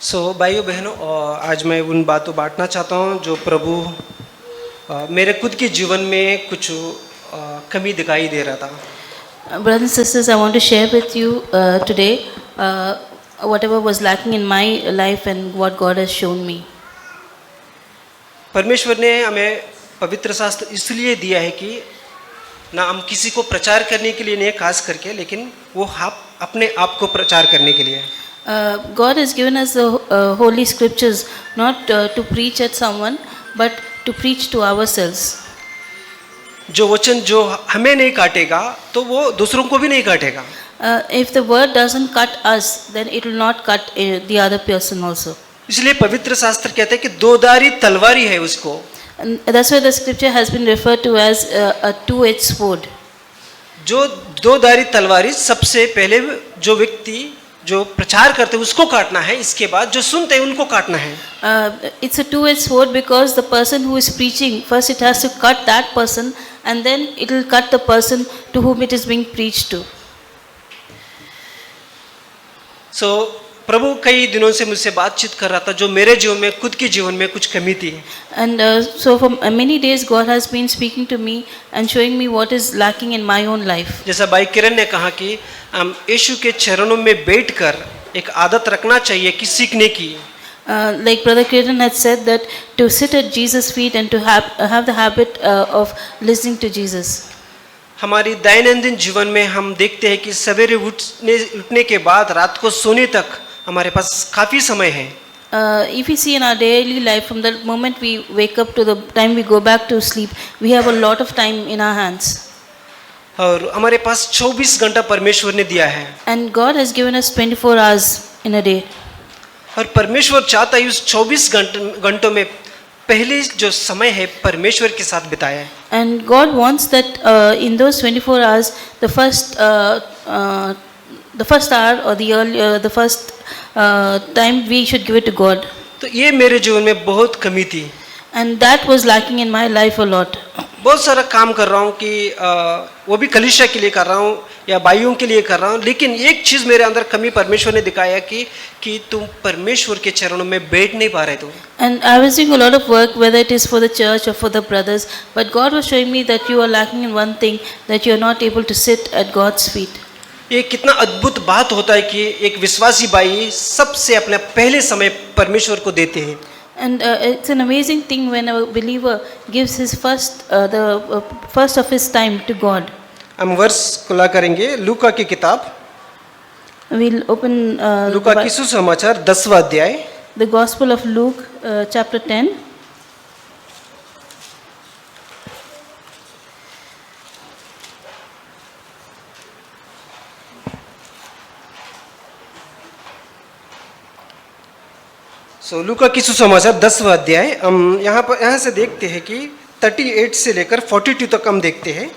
भाइयों बहनों, आज मैं उन बातों बांटना चाहता हूँ जो प्रभु मेरे खुद के जीवन में कुछ कमी दिखाई दे रहा था। Brothers and sisters, I want to share with you today whatever was lacking in my life and what God has shown me. परमेश्वर ने हमें पवित्र शास्त्र इसलिए दिया है कि ना हम किसी को प्रचार करने के लिए नहीं, खास करके, लेकिन वो अपने आप को प्रचार करने के लिए। God has given us the holy scriptures not to preach at someone but to preach to ourselves. जो वचन जो हमें नहीं काटेगा तो वो दूसरों को भी नहीं काटेगा। If the word doesn't cut us, then it will not cut the other person also. इसलिए पवित्र शास्त्र कहते हैं कि दोधारी तलवारी है उसको। And that's why the scripture has been referred to as a two-edged sword. जो दोधारी तलवारी सबसे पहले जो व्यक्ति जो प्रचार करते हैं उसको काटना है, इसके बाद जो सुनते हैं उनको काटना है। It's a two-edged sword because the person who is preaching, first it has to cut that person and then it will cut the person to whom it is being preached to. प्रभु कई दिनों से मुझसे बातचीत कर रहा था जो मेरे जीवन में, खुद के जीवन में कुछ कमी थी। And so for many days God has been speaking to me and showing me what is lacking in my own life. जैसा भाई किरण ने कहा कि हम यीशु के चरणों में बैठकर एक आदत रखना चाहिए कि सीखने की। Like Brother Kiran had said that to sit at Jesus' feet and to have the habit of listening to Jesus. हमारी दैनंदिन जीवन में हम देखते हैं कि सवेरे उठने के बाद रात को सोने तक हमारे पास काफी समय है। If we see in our daily life, from the moment we wake up to the time we go back to sleep, we have a lot of time in our hands. और हमारे पास 24 घंटा परमेश्वर ने दिया है। And God has given us 24 hours in a day. और परमेश्वर चाहता है उस 24 घंटों में पहले जो समय है परमेश्वर के साथ बिताया है। And God wants that in those 24 hours, the first hour or the first time we should give it to God. तो ये मेरे जीवन में बहुत कमी थी। And that was lacking in my life a lot. बहुत सारा काम कर रहा हूँ कि वो भी कलीसिया के लिए कर रहा हूँ या भाइयों के लिए कर रहा हूँ, लेकिन एक चीज़ मेरे अंदर कमी परमेश्वर ने दिखाया कि तुम परमेश्वर के चरणों में बैठ नहीं पा रहे थे। And I was doing a lot of work, whether it is for the church or for the brothers, but God was showing me that you are lacking in one thing, that you are not able to sit at God's feet. ये कितना अद्भुत बात होता है कि एक विश्वासी भाई सबसे अपने पहले समय परमेश्वर को देते हैं। And it's an amazing thing when a believer gives his first of his time to God. हम वर्ष खुला करेंगे लूका की किताब, We'll open लूका की सुसमाचार 10वां अध्याय, the Gospel of Luke, chapter 10. लूका की सुसमाचार 10वां अध्याय, हम यहाँ से देखते हैं कि 38 से लेकर 42 तक हम देखते हैं।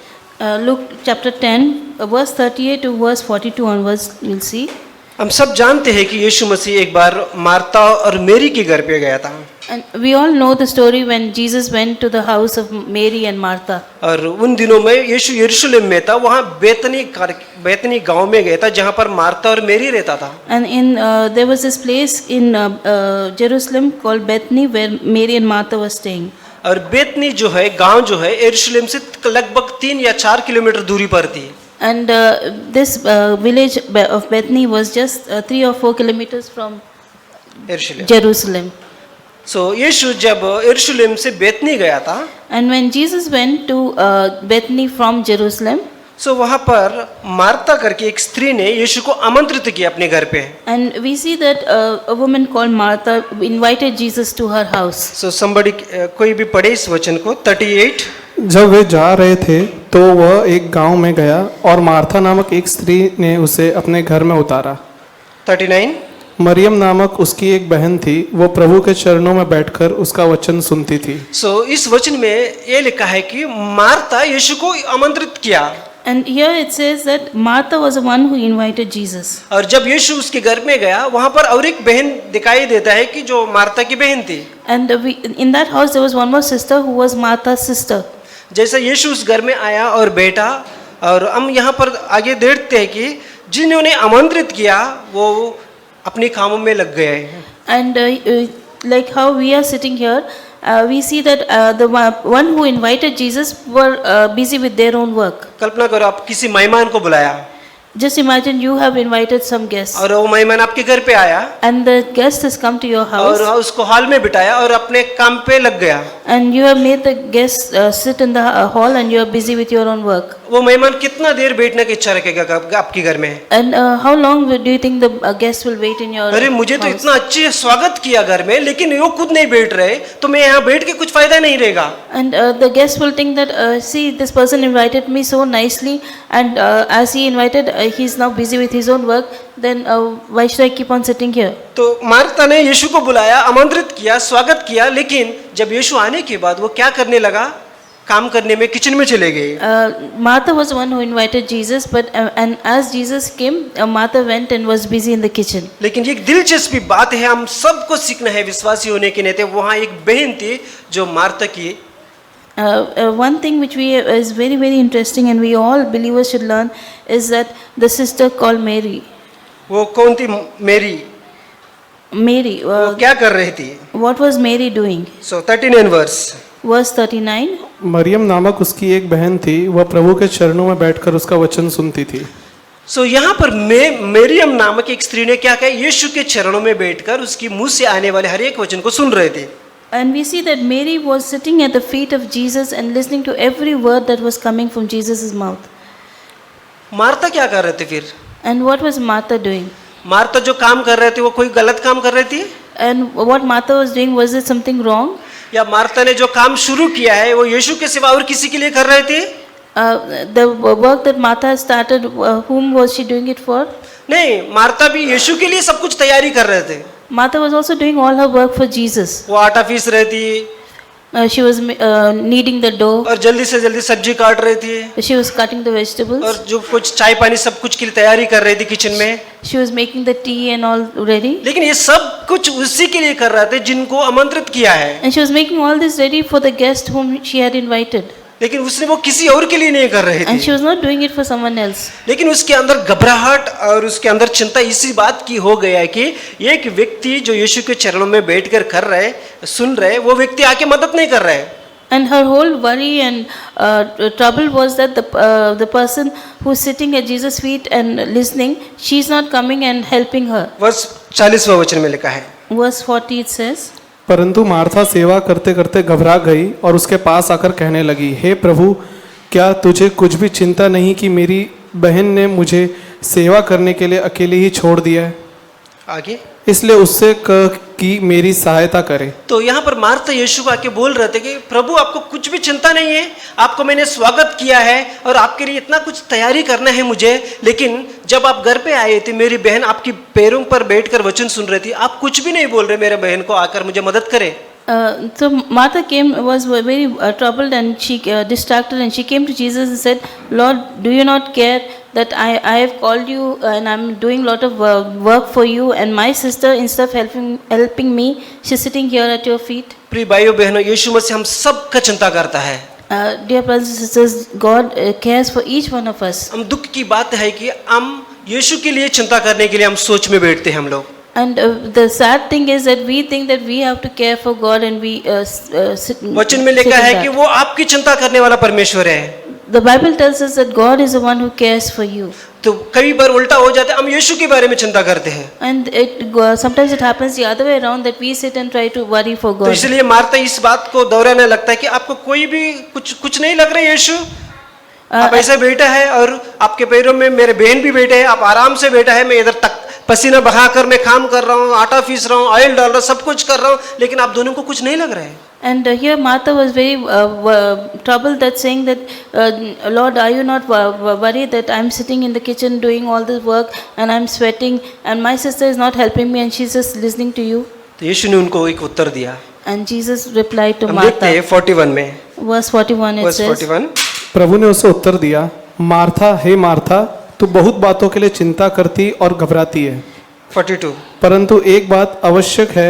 Luke chapter 10, verse 38 to verse 42 onwards, we'll see. हम सब जानते हैं कि यीशु मसीह एक बार मार्था और मेरी के घर पे गया था। And we all know the story when Jesus went to the house of Mary and Martha. और उन दिनों में यीशु यरूशलेम में था, वहाँ बेतनी गांव में गया था जहाँ पर मार्था और मेरी रहता था। And there was this place in Jerusalem called Bethany where Mary and Martha were staying. और बेतनी जो है गांव जो है यरूशलेम से लगभग 3 या 4 किलोमीटर दूरी पर थी। And this village of Bethany was just 3 or 4 kilometers from Jerusalem. यीशु जब यरूशलेम से बेतनी गया था, and when Jesus went to Bethany from Jerusalem, वहाँ पर मार्था करके एक स्त्री ने यीशु को आमंत्रित किया अपने घर पे। and we see that a woman called Martha invited Jesus to her house. somebody कोई भी पढ़े इस वचन को। 38। जब वे जा रहे थे तो वह एक गांव में गया और मार्था नामक एक स्त्री ने उसे अपने घर में उतारा। 39। मरियम नामक उसकी एक बहन थी, वो प्रभु के चरणों में बैठकर उसका वचन सुनती थी। इस वचन में ये लिखा है कि मार्था यीशु को आमंत्रित किया। And here it says that Martha was the one who invited Jesus. और जब यीशु उसके घर में गया, वहाँ पर और एक बहन दिखाई देता है कि जो मार्था की बहन थी। And in that house there was one more sister who was Martha's sister. जैसे यीशु उस घर में आया और बैठा, और हम यहाँ पर आगे देखते हैं कि जिन्होंने आमंत्रित किया वो अपने कामों में लग गए हैं। And like how we are sitting here, we see that the one who invited Jesus were busy with their own work. कल्पना करो आप किसी मेहमान को बुलाया Just imagine you have invited some guests, और वो मेहमान आपके घर पे आया and the guest has come to your और house, उसको हॉल में बिठाया और अपने काम पे लग गया। and you have made the guest sit in the hall, and you are busy with your own work. वो मेहमान कितना देर बैठने की इच्छा रखेगा आपके घर में? And how long do you think the guest will wait in your अरे मुझे तो house? इतना अच्छे स्वागत किया घर में, लेकिन वो खुद नहीं बैठ रहे, तो मैं यहाँ बैठ के कुछ फायदा नहीं रहेगा। And the guest will think that, see, this person invited me so nicely, and as he invited, he is now busy with his own work, then why should I keep on sitting here? तो Martha ने यीशु को बुलाया, आमंत्रित किया, स्वागत किया, लेकिन जब यीशु आने के बाद वो क्या करने लगा? काम करने में किचन में चले गए। Martha was the one who invited Jesus, but and as Jesus came, Martha went and was busy in the kitchen. लेकिन ये एक दिलचस्पी बात है, हम सबको सीखना है विश्वासी होने के नाते। वहाँ एक बहन थी जो मार्था की One thing which is very very interesting, and we all believers should learn, is that the sister called Mary. वो कौन थी? मेरी। Mary. वो क्या कर रही थी? What was Mary doing? So 39 verse. Verse 39. Maryam नामक उसकी एक बहन थी, वह प्रभु के चरणों में बैठकर उसका वचन सुनती थी। सो यहाँ पर मरियम नामक एक स्त्री ने क्या कहा? यीशु के चरणों में बैठकर उसकी मुंह से आने वाले हर एक वचन को सुन रहे थे। And we see that Mary was sitting at the feet of Jesus and listening to every word that was coming from Jesus' mouth. Martha क्या कर रहे थे फिर? And what was Martha doing? Martha जो काम कर रहे थे वो कोई गलत काम कर रही थी? And what Martha was doing, was it something wrong? या मार्था ने जो काम शुरू किया है वो यीशु के सिवा और किसी के लिए कर रहे थे? The work that Martha started, whom was she doing it for? नहीं, मार्था भी यीशु के लिए सब कुछ तैयारी कर रहे थे। Martha was also doing all her work for Jesus. वो आटा पीस रही थी She was kneading the dough. और जल्दी से जल्दी सब्जी काट रही थी She was cutting the vegetables. और जो कुछ चाय पानी सब कुछ की तैयारी कर रही थी किचन में। She was making the tea and all ready. लेकिन ये सब कुछ उसी के लिए कर रहे थे जिनको आमंत्रित किया है। And she was making all this ready for the guest whom she had invited. लेकिन उसने वो किसी और के लिए नहीं कर रही And थी। she was not doing it for someone else. लेकिन उसके अंदर घबराहट और उसके अंदर चिंता इसी बात की हो गया है कि एक व्यक्ति जो यीशु के चरणों में बैठकर कर रहे, सुन रहे, वो व्यक्ति आके मदद नहीं कर रहे। And her whole worry and trouble was that the person who's sitting at Jesus' feet and listening, she's not coming and helping her. वर्ष 40वां वचन में लिखा है। Verse 40 it says, परंतु मार्था सेवा करते करते घबरा गई और उसके पास आकर कहने लगी, हे प्रभु, क्या तुझे कुछ भी चिंता नहीं कि मेरी बहन ने मुझे सेवा करने के लिए अकेले ही छोड़ दिया है? आगे इसलिए उससे कह कि मेरी सहायता करे। तो यहाँ पर मार्था यीशु को आके बोल रहे थे कि प्रभु आपको कुछ भी चिंता नहीं है, आपको मैंने स्वागत किया है और आपके लिए इतना कुछ तैयारी करना है मुझे, लेकिन जब आप घर पे आए थे मेरी बहन आपकी पैरों पर बैठकर वचन सुन रही थी, आप कुछ भी नहीं बोल रहे मेरे बहन को आकर मुझे मदद करे। So Martha was very troubled, and she distracted, and she came to Jesus and said, Lord, do you not care that I have called you and I'm doing lot of work for you, and my sister, instead of helping me, she's sitting here at your feet? प्रिय भाइयों बहनों, यीशु मसीह हम सबका चिंता करता है। Dear brothers and sisters, God cares for each one of us. हम दुख की बात है कि हम यीशु के लिए चिंता करने के लिए हम सोच में बैठते हैं हम लोग। And the sad thing is that we think that we have to care for God, and we sit. वचन में लिखा है कि वो आपकी चिंता करने वाला परमेश्वर है। The Bible tells us that God is the one who cares for you. तो कई बार उल्टा हो जाता है, हम यीशु के बारे में चिंता करते हैं। And sometimes it happens the other way around, that we sit and try to worry for तो God. इसलिए मार्था इस बात को दोहराने लगता है कि आपको कोई भी कुछ नहीं लग रहा है यीशु, आप ऐसे बैठा है और आपके पैरों में मेरे बहन भी बैठे हैं, आप आराम से बैठा है, मैं इधर तक पसीना बहाकर मैं काम कर रहा हूँ, आटा पीस रहा हूँ, ऑयल डाल रहा हूँ, सब कुछ कर रहा हूँ, लेकिन आप दोनों को कुछ नहीं लग रहा है। And here Martha was very troubled, that saying that, Lord, are you not worried that I'm sitting in the kitchen doing all this work and I'm sweating, and my sister is not helping me and she's just listening to you? तो यीशु ने उनको एक उत्तर दिया। And Jesus replied to हम देखते हैं Martha. 41 में, Verse 41 it वर्ष says, 41, प्रभु ने उसे उत्तर दिया, मार्था, हे मार्था, तू बहुत बातों के लिए चिंता करती और घबराती है, 42, परंतु एक बात आवश्यक है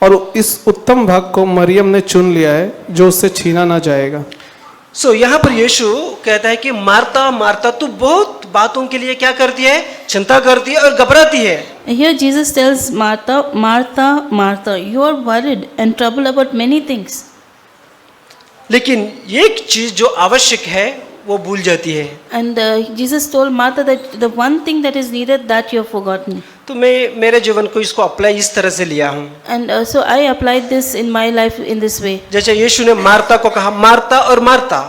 और इस उत्तम भाग को मरियम ने चुन लिया है जो उससे छीना ना जाएगा। सो यहाँ पर यीशु कहता है कि मार्ता मार्ता तू बहुत बहुत बातों के लिए क्या करती है, चिंता करती है और घबराती है। Here Jesus tells Martha, Martha, Martha, you are worried and troubled about many things. लेकिन एक चीज जो आवश्यक है वो भूल जाती है। And Jesus told Martha that the one thing that is needed that you have forgotten. तो मैं मेरे जीवन को इसको अप्लाई इस तरह से लिया हूँ। And so I applied this in my life in this way. जैसे यीशु ने मार्ता को कहा मार्ता और Marta,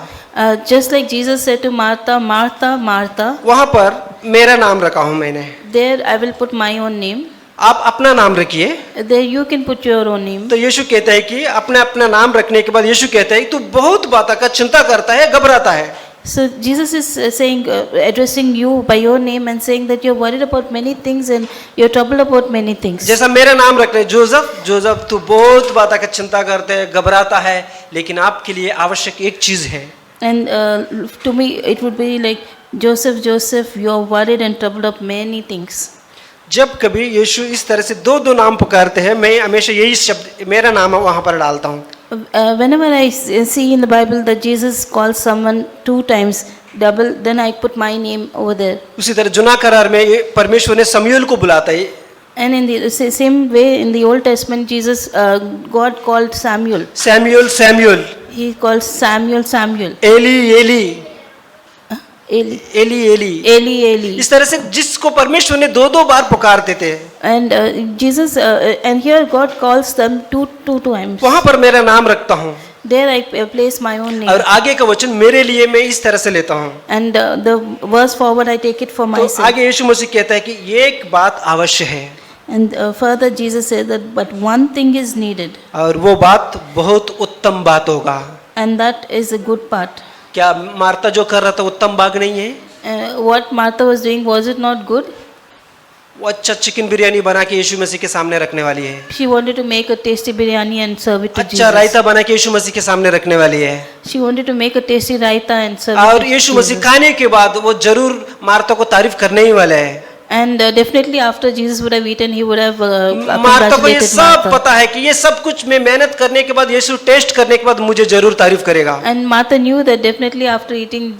Just like Jesus said to Martha, Martha, Martha, वहां पर मेरा नाम रखा हूं मैंने, there I will put my own name. आप अपना नाम रखिए। There you can put your own name. तो यीशु कहता है कि अपने अपना नाम रखने के बाद यीशु कहता है तू बहुत बातों का चिंता करता है, घबराता है। So Jesus is saying, addressing you by your name and saying that you're worried about many things and you're troubled about many things. जैसा मेरा नाम रखने जोसेफ, जोसेफ तू बहुत बातों का चिंता करता है, घबराता है, लेकिन आपके लिए आवश्यक एक चीज है। And to me it would be like, Joseph, Joseph, you're worried and troubled of many things. जब कभी यीशु इस तरह से दो दो नाम पुकारते हैं, मैं हमेशा यही शब्द मेरा नाम वहां पर डालता हूँ। Whenever I see in the Bible that Jesus calls someone 2 times double, then I put my name over there. उसी तरह जुना करार में ये परमेश्वर ने शमूएल को बुलाता है। And in the same way in the Old Testament, Jesus, God called Samuel. Samuel Samuel, He called Samuel Samuel. Eli Eli, Eli, Eli Eli, Eli, Eli. इस तरह से जिसको परमेश्वर ने दो दो बार पुकारते थे, And Jesus, and here God calls them two times. वहां पर मेरा नाम रखता हूँ। There I place my own name. और आगे का वचन मेरे लिए मैं इस तरह से लेता हूँ। And the verse forward I take it for तो myself. आगे यीशु मसीह कहता है कि ये एक बात अवश्य है, And further Jesus said that but one thing is needed, और वो बात बहुत उत्तम बात होगा। and that is a good part. क्या मार्ता जो कर रहा था उत्तम बात नहीं है? What Martha was doing, was it not good? वो अच्छा चिकन बिरयानी बना के यीशु मसीह के सामने रखने वाली है, She wanted to make a tasty biryani and serve it to अच्छा Jesus. रायता बना के यीशु मसीह के सामने रखने वाली है, She wanted to make a tasty raita and serve it और to यीशु मसीह Jesus. खाने के बाद वो जरूर मार्ता को तारीफ करने ही वाला है। And definitely after Jesus would have eaten, he would have Martha को ये congratulated सब Martha. पता है कि ये सब कुछ मैं मेहनत करने के बाद, यीशु टेस्ट करने के बाद मुझे जरूर तारीफ करेगा। And Martha knew that definitely after eating,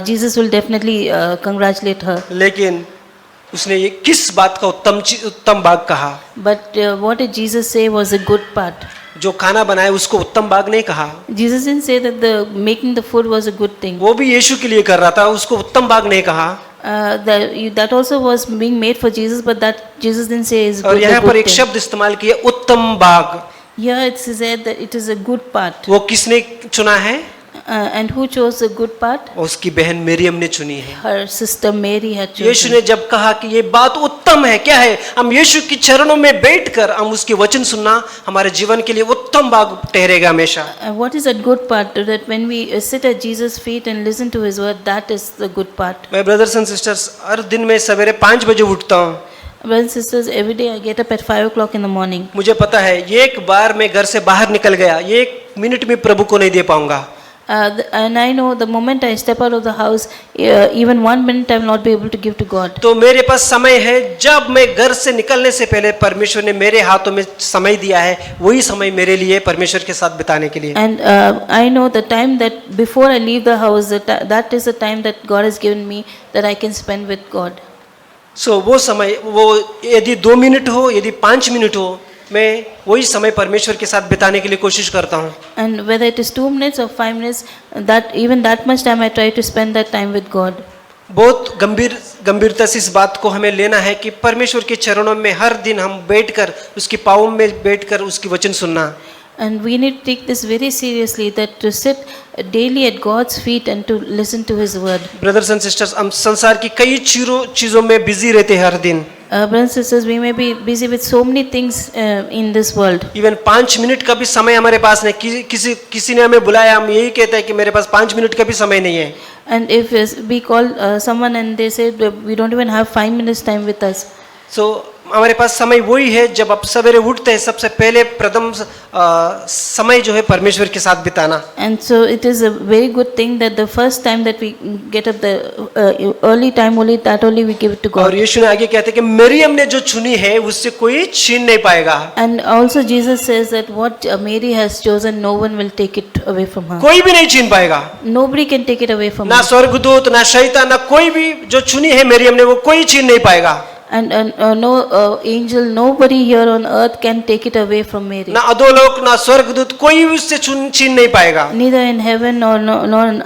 Jesus will definitely congratulate her. लेकिन उसने ये किस बात का उत्तम भाग कहा? But what did Jesus say was a good part? जो खाना बनाए उसको उत्तम भाग नहीं कहा, Jesus didn't say that the making the food was a good thing. वो भी यीशु के लिए कर रहा था, उसको उत्तम भाग नहीं कहा। That also was being made for Jesus, but that Jesus didn't say is और good, a यहाँ पर good एक thing. शब्द इस्तेमाल किया, उत्तम भाग। Here it said that it is a good part. वो किसने चुना है? And who chose the good part? उसकी बहन मरियम ने चुनी है। Her sister Mary had Yeshu chosen. ने जब कहा कि ये बात उत्तम है, क्या है? हम यीशु की चरणों में बैठकर हम उसके वचन सुनना हमारे जीवन के लिए उत्तम भाग ठहरेगा हमेशा। What is that good part? That when we sit at Jesus' feet and listen to His word, that is the good part. मैं ब्रदर्स एंड सिस्टर्स हर दिन में सवेरे 5 बजे उठता हूँ। Brothers and sisters, every day I get up at 5 o'clock in the morning. मुझे पता है एक बार मैं घर से बाहर निकल गया, ये 1 मिनट में प्रभु को नहीं दे पाऊंगा। And I know the moment I step out of the house, even 1 minute I will not be able to give to God. तो मेरे पास समय है, जब मैं घर से निकलने से पहले परमेश्वर ने मेरे हाथों में समय दिया है, वही समय मेरे लिए परमेश्वर के साथ बिताने के लिए। And I know the time that before I leave the house, that is the time that God has given me that I can spend with God. सो वो समय, वो यदि 2 मिनट हो, यदि 5 मिनट हो, मैं वही समय परमेश्वर के साथ बिताने के लिए कोशिश करता हूँ। And whether it is 2 minutes or 5 minutes, that much time I try to spend that time with God. बहुत गंभीरता से इस बात को हमें लेना है कि परमेश्वर के चरणों में हर दिन हम बैठकर, उसके पाँव में बैठकर उसकी वचन सुनना। And we need to take this very seriously, that to sit daily at God's feet and to listen to His word. Brothers and sisters, हम संसार की कई चीजों में बिजी रहते हैं हर दिन। Brothers and sisters, we may be busy with so many things in this world. Even 5 minute का भी समय हमारे पास नहीं। किसी ने हमें बुलाया, हम यही कहते हैं कि मेरे पास 5 मिनट का भी समय नहीं है। And if we call someone and they say that we don't even have 5 minutes time with us. सो हमारे पास समय वही है जब आप सवेरे उठते हैं, सबसे पहले प्रथम समय जो है परमेश्वर के साथ बिताना। And so it is a very good thing that the first time that we get up, the early time only, that only we give it to और God. यीशु ने आगे कहते हैं कि मरियम ने जो चुनी है उससे कोई छीन नहीं पाएगा। And also Jesus says that what Mary has chosen, no one will take it away from her. कोई भी नहीं छीन पाएगा, Nobody can take it away from ना her. स्वर्गदूत, ना शैतान, ना कोई भी जो चुनी है मरियम ने वो कोई छीन नहीं पाएगा। And no angel, nobody here on earth can take it away from Mary. ना अधोलोक, ना स्वर्गदूत, कोई भी उससे छीन नहीं पाएगा। Neither in heaven nor on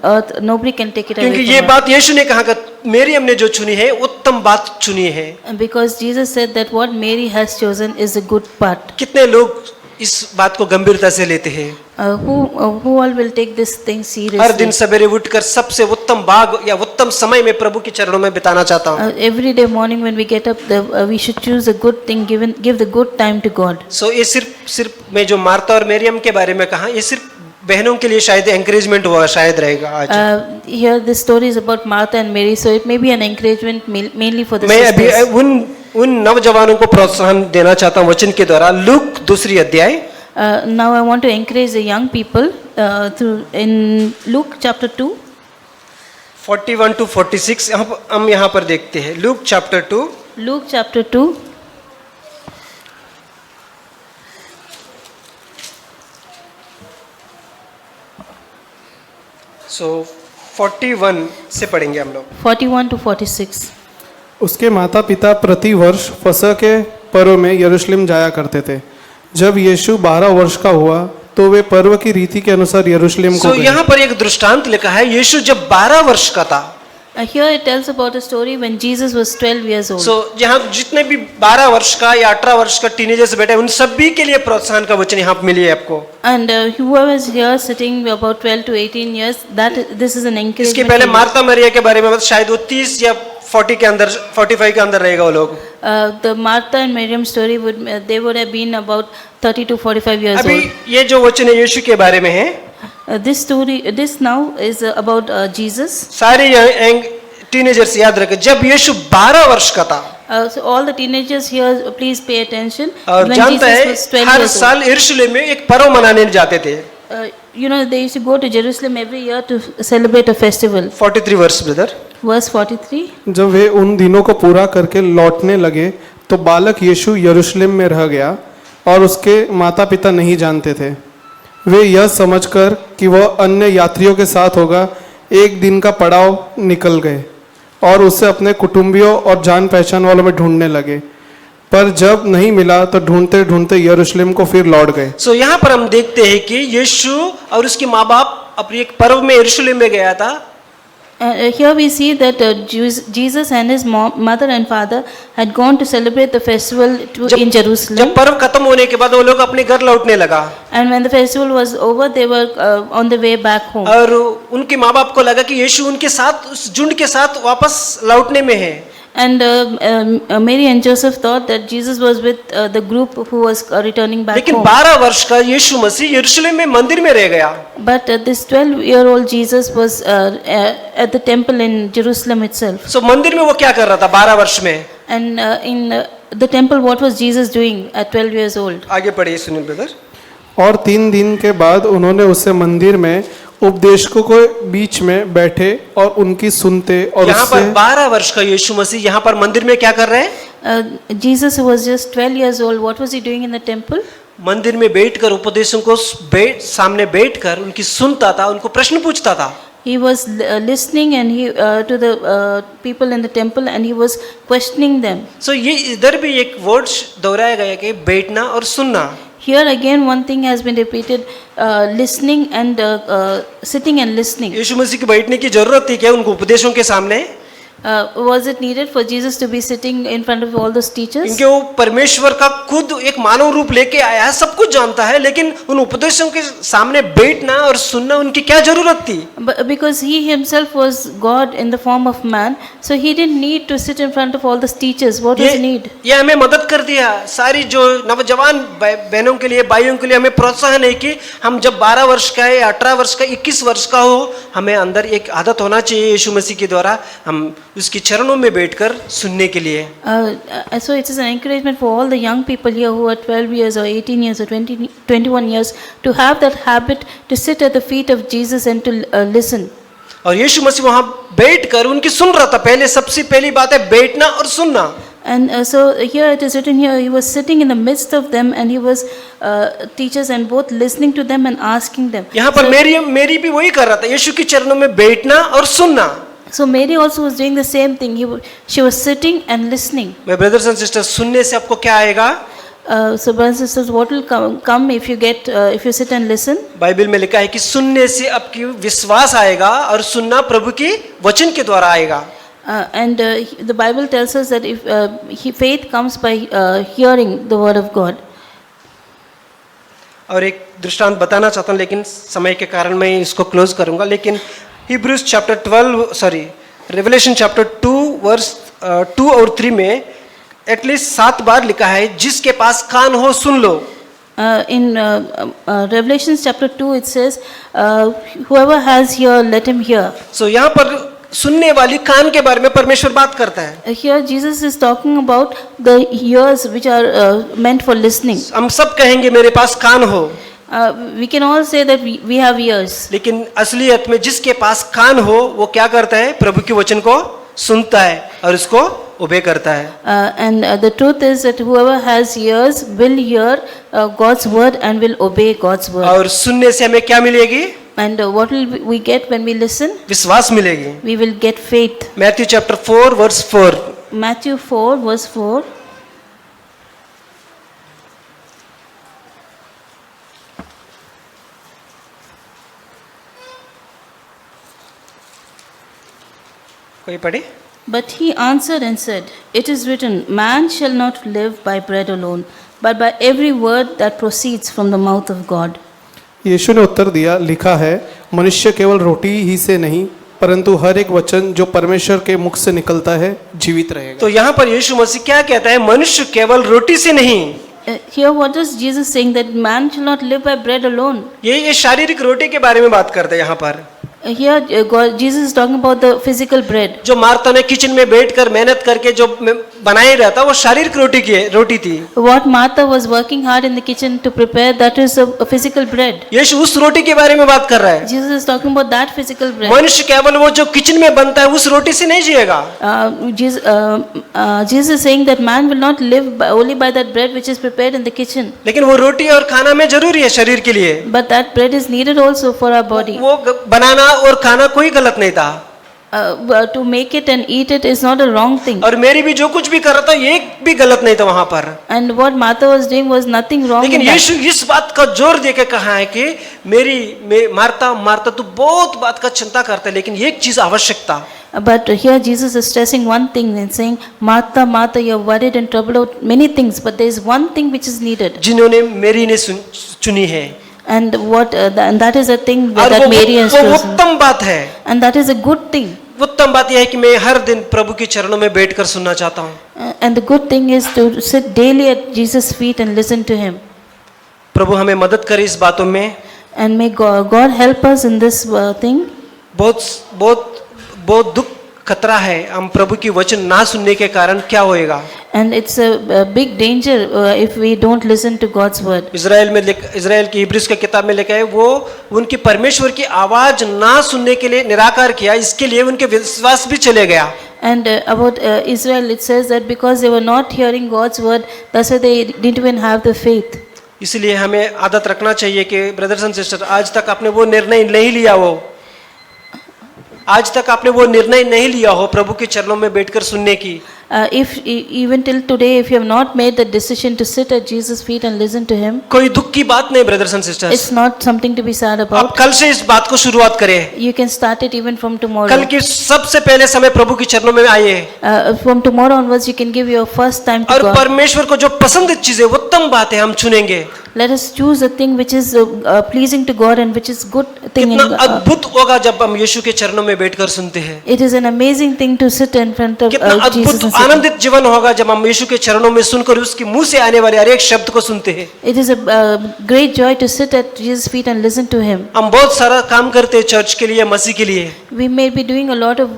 earth, nobody can take it away क्योंकि from ये her. बात यीशु ने कहा कि मरियम ने जो चुनी है उत्तम बात चुनी है। And because Jesus said that what Mary has chosen is a good part. कितने लोग इस बात को गंभीरता से लेते हैं? Who all will take this thing हर दिन seriously? सवेरे उठकर सबसे उत्तम भाग या उत्तम समय में प्रभु के चरणों में बिताना चाहता हूँ। Every day morning when we get up, we should choose a good thing, give the good time to God. सो ये सिर्फ मैं जो मार्ता और मरियम के बारे में कहा, ये सिर्फ बहनों के लिए शायद एंकरेजमेंट हुआ शायद रहेगा आज। Here this story is about Martha and Mary, so it may be an encouragement mainly for the मैं अभी sisters. उन नौजवानों को प्रोत्साहन देना चाहता हूँ वचन के द्वारा। लूक 2 अध्याय Now I want to encourage the young people in Luke chapter 2. 41 to 46 हम यहाँ पर देखते हैं। Luke chapter 2 Luke chapter 2. सो 41 से पढ़ेंगे हम लोग। 41 to 46. उसके माता पिता प्रति वर्ष फसह के पर्व में यरूशलेम जाया करते थे। जब यीशु 12 वर्ष का हुआ तो वे पर्व की रीति के अनुसार यरूशलेम को सो गए। यहाँ पर एक दृष्टांत लिखा है। यीशु जब 12 वर्ष का था, Here it tells about a story when Jesus was 12 years old. सो यहाँ जितने भी 12 वर्ष का या 18 वर्ष का टीनेजर्स बैठे उन सभी के लिए प्रोत्साहन का वचन यहाँ पे मिली है आपको। And whoever is here sitting about 12 to 18 years, this is an इसके encouragement. पहले to you. मार्ता मरिया के बारे में शायद वो 30 या 40 के अंदर 45 के अंदर रहेगा वो लोग। The Martha and Miriam story they would have been about 30 to 45 years अभी old. ये जो वचन है यीशु के बारे में है, This now is about Jesus. सारे टीनेजर्स याद रखें, जब यीशु 12 वर्ष का था So all the teenagers here, please pay attention. और When जानता Jesus है was 12 हर years old. साल यरूशलेम में एक पर्व मनाने जाते थे। They used to go to Jerusalem every year to celebrate a festival. 43 वर्ष ब्रदर। Verse 43. जब वे उन दिनों को पूरा करके लौटने लगे तो बालक यीशु यरूशलेम में रह गया और उसके माता पिता नहीं जानते थे। वे यह समझकर कि वह अन्य यात्रियों के साथ होगा एक दिन का पड़ाव निकल गए और उसे अपने कुटुंबियों और जान पहचान वालों में ढूंढने लगे, पर जब नहीं मिला तो ढूंढते ढूंढते यरूशलेम को फिर लौट गए। सो यहाँ पर हम देखते हैं कि यीशु और उसके माँ बाप अपने एक पर्व में यरूशलेम में गया था। Here we see that Jesus and his mother and father had gone to celebrate the festival in Jerusalem. जब पर्व खत्म होने के बाद वो लोग अपने घर लौटने लगा And when the festival was over, they were on the way back home. और उनके माँ बाप को लगा कि यीशु उनके साथ उस झुंड के साथ वापस लौटने में है। And Mary and Joseph thought that Jesus was with the group who was returning back लेकिन home. 12 वर्ष का यीशु मसीह यरूशलेम में मंदिर में रह गया। But this 12-year-old Jesus was at the temple in Jerusalem itself. सो मंदिर में वो क्या कर रहा था 12 वर्ष में? And in the temple, what was Jesus doing at 12 years old? आगे पढ़िए सुनील ब्रदर। और 3 दिन के बाद उन्होंने उससे मंदिर में उपदेशकों के बीच में बैठे और उनकी सुनते और यहाँ पर उससे 12 वर्ष का यीशु मसीह यहाँ पर मंदिर में क्या कर रहे हैं? Jesus who was just 12 years old, what was he doing in the temple? मंदिर में बैठकर उपदेशों को सामने बैठकर उनकी सुनता था, उनको प्रश्न पूछता था। He was listening and to the people in the temple, and he was questioning them. सो ये इधर भी एक वर्ड दोहराया गया कि बैठना और सुनना। Here again one thing has been repeated, listening and sitting and listening. यीशु मसीह की बैठने की जरूरत थी क्या उनको उपदेशों के सामने? Was it needed for Jesus to be sitting in front of all those teachers? क्योंकि वो परमेश्वर का खुद एक मानव रूप लेके आया, सब कुछ जानता है, लेकिन उन उपदेशों के सामने बैठना और सुनना उनकी क्या जरूरत थी? Because he himself was God in the form of man, so he didn't need to sit in front of all those teachers. What was need? ये हमें मदद कर दिया। सारी जो नौजवान बहनों के लिए, भाइयों के लिए हमें प्रोत्साहन है कि हम जब 12 वर्ष का है, 18 वर्ष का, 21 वर्ष का हो, हमें अंदर एक आदत होना चाहिए यीशु मसीह के द्वारा हम उसके चरणों में बैठकर सुनने के लिए। So it is an encouragement for all the young people here who are 12 years or 18 years or 21 years to have that habit to sit at the feet of Jesus and to listen. और यीशु मसीह वहां बैठकर उनकी सुन रहा था। पहले सबसे पहली बात है बैठना और सुनना। And so here it is written here, he was sitting in the midst of them and he was teachers and both listening to them and asking them. यहाँ पर मेरी भी वही कर रहा था, यीशु के चरणों में बैठना और सुनना। So Mary also was doing the same thing. She was sitting and listening. मैं ब्रदर्स एंड सिस्टर्स, सुनने से आपको क्या आएगा? So brothers and sisters, what will come if you sit and listen? Bible में लिखा है कि सुनने से आपकी विश्वास आएगा और सुनना प्रभु की वचन के द्वारा आएगा। And the Bible tells us that if faith comes by hearing the word of God. और एक दृष्टांत बताना चाहता हूँ, लेकिन समय के कारण मैं इसको क्लोज करूंगा। लेकिन Hebrews chapter 12 Revelation chapter 2 verse 2 और 3 में एटलीस्ट 7 बार लिखा है, जिसके पास कान हो सुन लो। In Revelation chapter 2 it says, whoever has ear let him hear. So यहाँ पर सुनने वाली कान के बारे में परमेश्वर बात करता है। Here Jesus is talking about the ears which are meant for listening. हम सब कहेंगे मेरे पास कान हो, We can all say that we have ears. लेकिन असलियत में जिसके पास कान हो वो क्या करता है? प्रभु के वचन को सुनता है और उसको ओबे करता है। And the truth is that whoever has ears will hear God's word and will obey God's word. और सुनने से हमें क्या मिलेगी? And what will we get when we listen? विश्वास मिलेगी। We will get faith. Matthew chapter 4 verse 4। Matthew 4 verse 4. कोई पढ़े? But he answered and said, It is written, Man shall not live by bread alone, but by every word that proceeds from the mouth of God. यीशु ने उत्तर दिया, लिखा है, मनुष्य केवल रोटी ही से नहीं परंतु हर एक वचन जो परमेश्वर के मुख से निकलता है जीवित रहेगा। तो यहाँ पर यीशु मसीह क्या कहता है? मनुष्य केवल रोटी से नहीं। Here what is Jesus saying? That man shall not live by bread alone. ये शारीरिक रोटी के बारे में बात करते हैं यहाँ पर। Here Jesus is talking about the physical bread. जो मार्था ने किचन में बैठकर मेहनत करके जो बनाए रहता वो शारीरिक रोटी थी। What Martha was working hard in the kitchen to prepare, that is a physical bread. यीशु उस रोटी के बारे में बात कर रहा है। Jesus is talking about that physical bread. मनुष्य केवल वो जो किचन में बनता है उस रोटी से नहीं जिएगा। Jesus is saying that man will not live only by that bread which is prepared in the kitchen. लेकिन वो रोटी और खाना में जरूरी है शरीर के लिए। But that bread is needed also for our body. वो बनाना और खाना कोई गलत नहीं था। To make it and eat it is not a wrong thing. और मेरी भी जो कुछ भी कर रहा था ये भी गलत नहीं था वहां पर। And what Martha was doing was nothing wrong. लेकिन यीशु इस बात का जोर देके कहा है कि मार्ता तू बहुत बात का चिंता करता है, लेकिन एक चीज आवश्यक था। But here Jesus is stressing one thing and saying, Martha, Martha, you are worried and troubled about many things, but there is one thing which is needed. जिन्होंने मेरी ने चुनी है। And and that is a thing that Mary has chosen. वो उत्तम बात है। And that is a good thing. उत्तम बात यह है कि मैं हर दिन प्रभु के चरणों में बैठकर सुनना चाहता हूँ। And the good thing is to sit daily at Jesus' feet and listen to him. प्रभु हमें मदद करे इस बातों में। And may God help us in this thing. बहुत दुख खतरा है हम प्रभु की वचन ना सुनने के कारण क्या होएगा। And it's a big danger if we don't listen to God's word. Israel की हिब्रूज की किताब में लिखा है वो उनकी परमेश्वर की आवाज ना सुनने के लिए निराकार किया, इसके लिए उनके विश्वास भी चले गया। And about Israel it says that because they were not hearing God's word, that's why they didn't even have the faith. इसलिए हमें आदत रखना चाहिए कि ब्रदर्स एंड सिस्टर आज तक आपने वो निर्णय नहीं लिया हो, आज तक आपने वो निर्णय नहीं लिया हो प्रभु के चरणों में बैठकर सुनने की। If even till today if you have not made the decision to sit at Jesus' feet and listen to him, कोई दुख की बात नहीं brothers and sisters. it's not something to be sad आप about. कल से इस बात को शुरुआत करें। You can start it even from tomorrow. कल के सबसे पहले समय प्रभु के चरणों में आइए। From tomorrow onwards you can give your first time to और God. परमेश्वर को जो पसंद चीज है उत्तम बात है हम चुनेंगे। Let us choose a thing which is pleasing to God and which is good thing in कितना अद्भुत होगा जब हम यीशु के चरणों में बैठकर सुनते हैं। It is an amazing thing to sit in front of कितना Jesus अद्भुत and sit. आनंदित जीवन होगा जब हम यीशु के चरणों में सुनकर उसके मुंह से आने वाले हर एक शब्द को सुनते हैं। It is a great joy to sit at Jesus' feet and listen to Him. हम बहुत सारा काम करते हैं चर्च के लिए, मसीह के लिए। We may be doing a lot of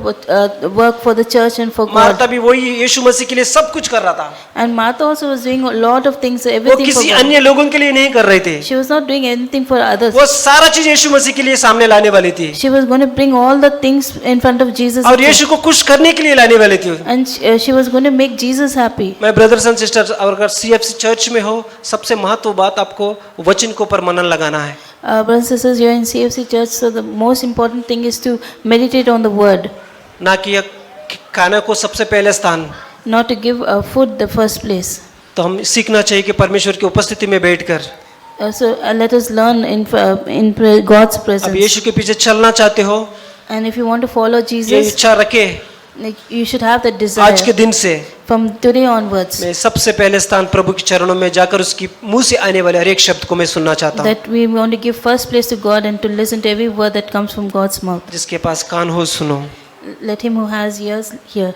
work for the church and for God. Martha भी वही यीशु मसीह के लिए सब कुछ कर रहा था। And Martha also was doing a lot of things, वो everything for किसी God. अन्य लोगों के लिए नहीं कर रहे थे। She was not doing anything for others. वो सारा चीज यीशु मसीह के लिए सामने लाने वाली थी She was going to bring all the things in front of Jesus. और यीशु को खुश करने के लिए लाने वाली थी। And she was going to make Jesus happy. मैं ब्रदर्स एंड सिस्टर्स, अगर CFC चर्च में हो, सबसे महत्व बात आपको वचन के ऊपर मनन लगाना है। Brothers and sisters, you are in CFC church, so the most important thing is to meditate on the word, ना कि खाने को सबसे पहले स्थान। not to give food the first place. तो हम सीखना चाहिए कि परमेश्वर की उपस्थिति में बैठकर So let us learn in God's अब presence. यीशु के पीछे चलना चाहते हो, And if you want to follow ये Jesus, इच्छा रखे you should have that आज के desire दिन से from today onwards, मैं सबसे पहले स्थान प्रभु के चरणों में जाकर उसकी मुंह से आने वाले हर एक शब्द को मैं सुनना चाहता हूँ। that we want to give first place to God and to listen to every word that comes from God's mouth. जिसके पास कान हो सुनो। Let him who has ears hear.